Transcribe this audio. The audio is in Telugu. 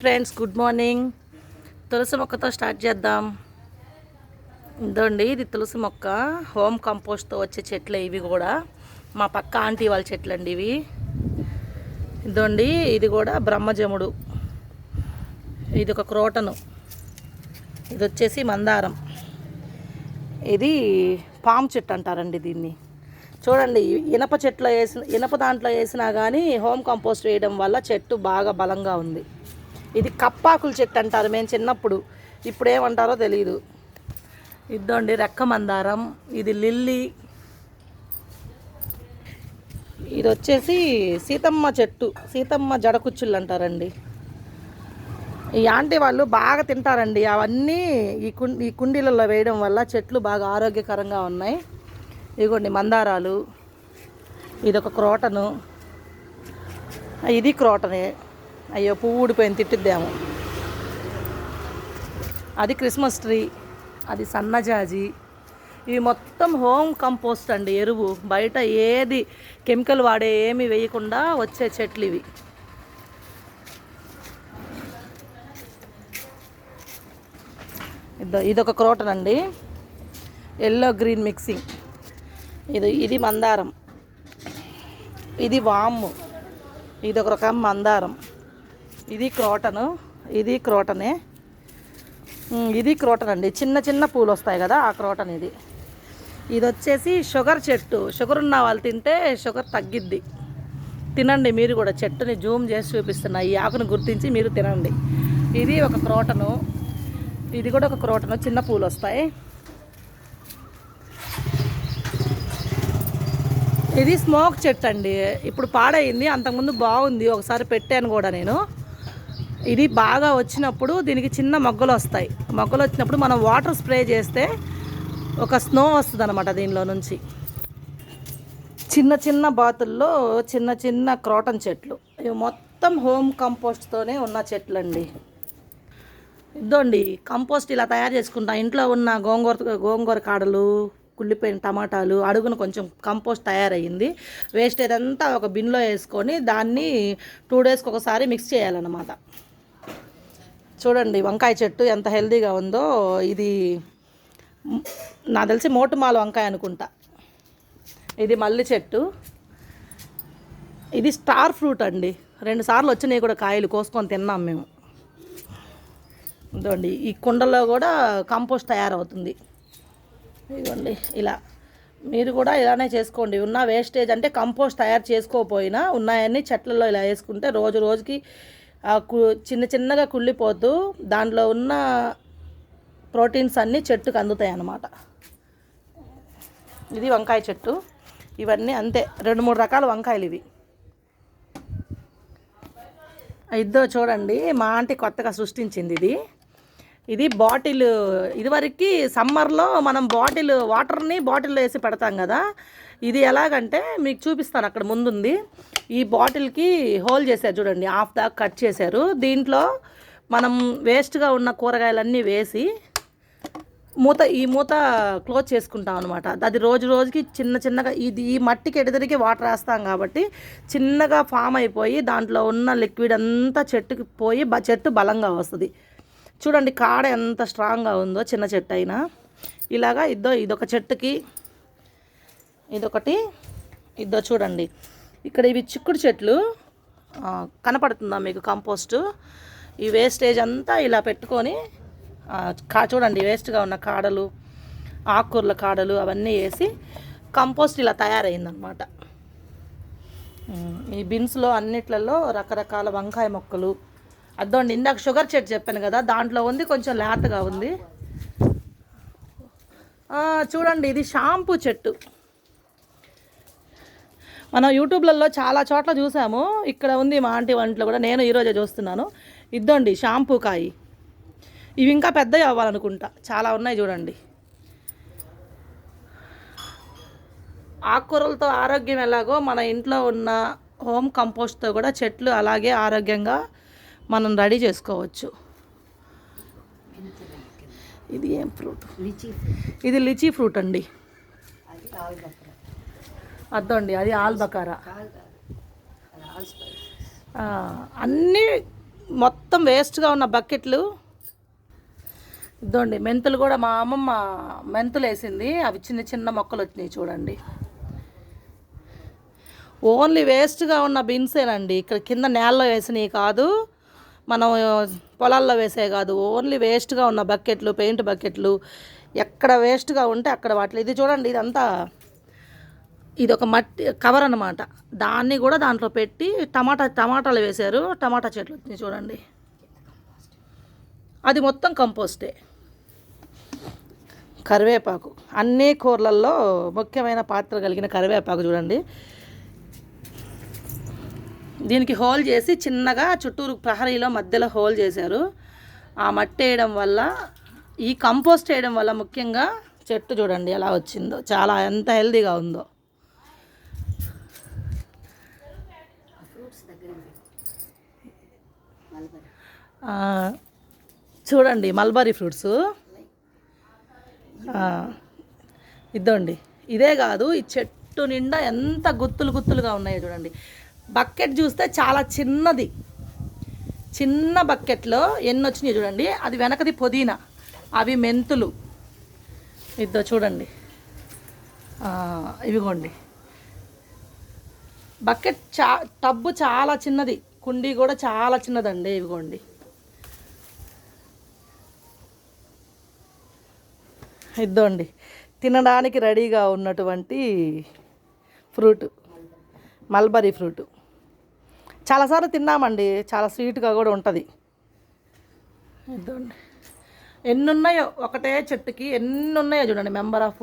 Friends good morning. తులసి మొక్కతో స్టార్ట్ చేద్దాం. ఇదండి, ఇది తులసి మొక్క. హోమ్ కంపోస్ట్తో వచ్చే చెట్లు ఇవి కూడా. మా పక్క ఆంటీ వాళ్ళ చెట్లు అండి ఇవి. ఇదండి, ఇది కూడా బ్రహ్మజముడు. ఇది ఒక క్రోటను. ఇది వచ్చేసి మందారం. ఇది పాము చెట్టు అంటారండి దీన్ని. చూడండి, ఇనప దాంట్లో వేసినా కానీ హోమ్ కంపోస్ట్ వేయడం వల్ల చెట్టు బాగా బలంగా ఉంది. ఇది కప్పాకుల చెట్టు అంటారు మేము చిన్నప్పుడు, ఇప్పుడు ఏమంటారో తెలియదు. ఇద్దండి రెక్క మందారం. ఇది లిల్లీ. ఇది వచ్చేసి సీతమ్మ చెట్టు, సీతమ్మ జడకుచ్చుళ్ళు అంటారండి. ఈ ఆంటీ వాళ్ళు బాగా తింటారండి అవన్నీ. ఈ కుండీలలో వేయడం వల్ల చెట్లు బాగా ఆరోగ్యకరంగా ఉన్నాయి. ఇదిగోండి మందారాలు. ఇది ఒక క్రోటను. ఇది క్రోటనే. అయ్యో, పువ్వు ఊడిపోయింది, తిట్టిద్దాము. అది క్రిస్మస్ ట్రీ. అది సన్నజాజి. ఇవి మొత్తం హోమ్ కంపోస్ట్ అండి, ఎరువు. బయట ఏది కెమికల్ వాడే ఏమి వేయకుండా వచ్చే చెట్లు ఇవి. ఇదొక క్రోటన్ అండి, ఎల్లో గ్రీన్ మిక్సింగ్. ఇది మందారం. ఇది వాము. ఇది ఒక రకం మందారం. ఇది క్రోటను. ఇది క్రోటనే. ఇది క్రోటన్ అండి, చిన్న చిన్న పూలు వస్తాయి కదా, ఆ క్రోటన్ ఇది. ఇది వచ్చేసి షుగర్ చెట్టు. షుగర్ ఉన్న వాళ్ళు తింటే షుగర్ తగ్గిద్ది. తినండి మీరు కూడా. చెట్టుని జూమ్ చేసి చూపిస్తున్నా, ఈ ఆకును గుర్తించి మీరు తినండి. ఇది ఒక క్రోటను. ఇది కూడా ఒక క్రోటను, చిన్న పూలు వస్తాయి. ఇది స్మోక్ చెట్టు అండి, ఇప్పుడు పాడైంది. అంతకుముందు బాగుంది, ఒకసారి పెట్టాను కూడా నేను. ఇది బాగా వచ్చినప్పుడు దీనికి చిన్న మొగ్గలు వస్తాయి. మొగ్గలు వచ్చినప్పుడు మనం వాటర్ స్ప్రే చేస్తే ఒక స్నో వస్తుంది అనమాట దీనిలో నుంచి. చిన్న చిన్న బాతుల్లో చిన్న చిన్న క్రోటన్ చెట్లు. ఇవి మొత్తం హోమ్ కంపోస్ట్తోనే ఉన్న చెట్లు అండి. ఇదండి కంపోస్ట్ ఇలా తయారు చేసుకుంటాం. ఇంట్లో ఉన్న గోంగూర కాడలు, కుళ్ళిపోయిన టమాటాలు, అడుగున కొంచెం కంపోస్ట్ తయారయ్యింది. వేస్టేజ్ అంతా ఒక బిన్లో వేసుకొని దాన్ని 2 డేస్కి ఒకసారి మిక్స్ చేయాలన్నమాట. చూడండి వంకాయ చెట్టు ఎంత హెల్తీగా ఉందో. ఇది నాకు తెలిసి మోటుమాల వంకాయ అనుకుంటా. ఇది మల్లి చెట్టు. ఇది స్టార్ ఫ్రూట్ అండి, 2 సార్లు వచ్చినాయి కూడా కాయలు, కోసుకొని తిన్నాం మేము. ఇదండి, ఈ కుండలో కూడా కంపోస్ట్ తయారవుతుంది. ఇదిగోండి ఇలా మీరు కూడా ఇలానే చేసుకోండి. ఉన్న వేస్టేజ్ అంటే కంపోస్ట్ తయారు చేసుకోకపోయినా ఉన్నాయన్నీ చెట్లలో ఇలా వేసుకుంటే రోజు రోజుకి చిన్న చిన్నగా కుళ్ళిపోతూ దాంట్లో ఉన్న ప్రోటీన్స్ అన్నీ చెట్టుకు అందుతాయి అన్నమాట. ఇది వంకాయ చెట్టు. ఇవన్నీ అంతే, 2-3 రకాల వంకాయలు ఇవి. ఇద్దో చూడండి, మా ఆంటీ కొత్తగా సృష్టించింది ఇది. ఇది బాటిల్. ఇదివరకు సమ్మర్లో మనం వాటర్ని బాటిల్లో వేసి పెడతాం కదా. ఇది ఎలాగంటే మీకు చూపిస్తాను, అక్కడ ముందుంది. ఈ బాటిల్కి హోల్ చేశారు చూడండి, హాఫ్ దాకా కట్ చేశారు. దీంట్లో మనం వేస్ట్గా ఉన్న కూరగాయలన్నీ వేసి ఈ మూత క్లోజ్ చేసుకుంటాం అనమాట. అది రోజు రోజుకి చిన్న చిన్నగా ఈ మట్టికి ఎడదరికి వాటర్ వేస్తాం కాబట్టి చిన్నగా ఫామ్ అయిపోయి దాంట్లో ఉన్న లిక్విడ్ అంతా చెట్టుకి పోయి చెట్టు బలంగా వస్తుంది. చూడండి కాడ ఎంత స్ట్రాంగ్గా ఉందో, చిన్న చెట్టు అయినా. ఇలాగా ఇదొక చెట్టుకి, ఇదొకటి. చూడండి ఇక్కడ ఇవి చిక్కుడు చెట్లు. కనపడుతుందా మీకు కంపోస్టు? ఈ వేస్టేజ్ అంతా ఇలా పెట్టుకొని చూడండి, వేస్ట్గా ఉన్న కాడలు, ఆకుకూరల కాడలు అవన్నీ వేసి కంపోస్ట్ ఇలా తయారైందనమాట. ఈ బిన్స్లో అన్నిట్లలో రకరకాల వంకాయ మొక్కలు. అదోండి, ఇందాక షుగర్ చెట్టు చెప్పాను కదా, దాంట్లో ఉంది, కొంచెం లేతగా ఉంది. చూడండి ఇది షాంపూ చెట్టు. మనం యూట్యూబ్లలో చాలా చోట్ల చూసాము, ఇక్కడ ఉంది మా ఆంటీ వంటలో కూడా. నేను ఈరోజే చూస్తున్నాను. ఇద్దండి షాంపూ కాయి. ఇవి ఇంకా పెద్దవి అవ్వాలనుకుంటా, చాలా ఉన్నాయి చూడండి. ఆకుకూరలతో ఆరోగ్యం ఎలాగో మన ఇంట్లో ఉన్న హోమ్ కంపోస్ట్తో కూడా చెట్లు అలాగే ఆరోగ్యంగా మనం రెడీ చేసుకోవచ్చు. ఇది ఏం ఫ్రూట్? ఇది లిచీ ఫ్రూట్ అండి. అద్దండి, అది ఆల్బకారా. అన్నీ మొత్తం వేస్ట్గా ఉన్న బకెట్లు. ఇద్దండి మెంతులు కూడా మా అమ్మమ్మ మెంతులు వేసింది, అవి చిన్న చిన్న మొక్కలు వచ్చినాయి చూడండి. ఓన్లీ వేస్ట్గా ఉన్న బిన్సేనండి, ఇక్కడ కింద నేలలో వేసినవి కాదు, మనం పొలాల్లో వేసే కాదు, ఓన్లీ వేస్ట్గా ఉన్న బకెట్లు, పెయింట్ బకెట్లు. ఎక్కడ వేస్ట్గా ఉంటే అక్కడ వాటిలో ఇది చూడండి, ఇదంతా ఇది ఒక మట్టి కవర్ అన్నమాట. దాన్ని కూడా దాంట్లో పెట్టి టమాటాలు వేశారు, టమాటా చెట్లు వచ్చినాయి చూడండి. అది మొత్తం కంపోస్టే. కరివేపాకు, అన్ని కూరలలో ముఖ్యమైన పాత్ర కలిగిన కరివేపాకు చూడండి. దీనికి హోల్ చేసి చిన్నగా చుట్టూరు ప్రహరీలో మధ్యలో హోల్ చేశారు. ఆ మట్టి వేయడం వల్ల, ఈ కంపోస్ట్ వేయడం వల్ల ముఖ్యంగా చెట్టు చూడండి ఎలా వచ్చిందో, చాలా ఎంత హెల్తీగా ఉందో. చూడండి మల్బరీ ఫ్రూట్స్. ఇద్దండి, ఇదే కాదు, ఈ చెట్టు నిండా ఎంత గుత్తులు గుత్తులుగా ఉన్నాయో చూడండి. బకెట్ చూస్తే చాలా చిన్నది, చిన్న బకెట్లో ఎన్ని వచ్చినాయి చూడండి. అది వెనకది పుదీనా, అవి మెంతులు. ఇద్దో చూడండి, ఇవిగోండి. బకెట్ టబ్బు చాలా చిన్నది, కుండీ కూడా చాలా చిన్నదండి. ఇవిగోండి, ఇద్దండి తినడానికి రెడీగా ఉన్నటువంటి ఫ్రూట్, మల్బరీ ఫ్రూట్. చాలాసార్లు తిన్నామండి, చాలా స్వీట్గా కూడా ఉంటుంది. ఇద్దండి ఎన్ని ఉన్నాయో, ఒకటే చెట్టుకి ఎన్ని ఉన్నాయో చూడండి, మెంబర్ ఆఫ్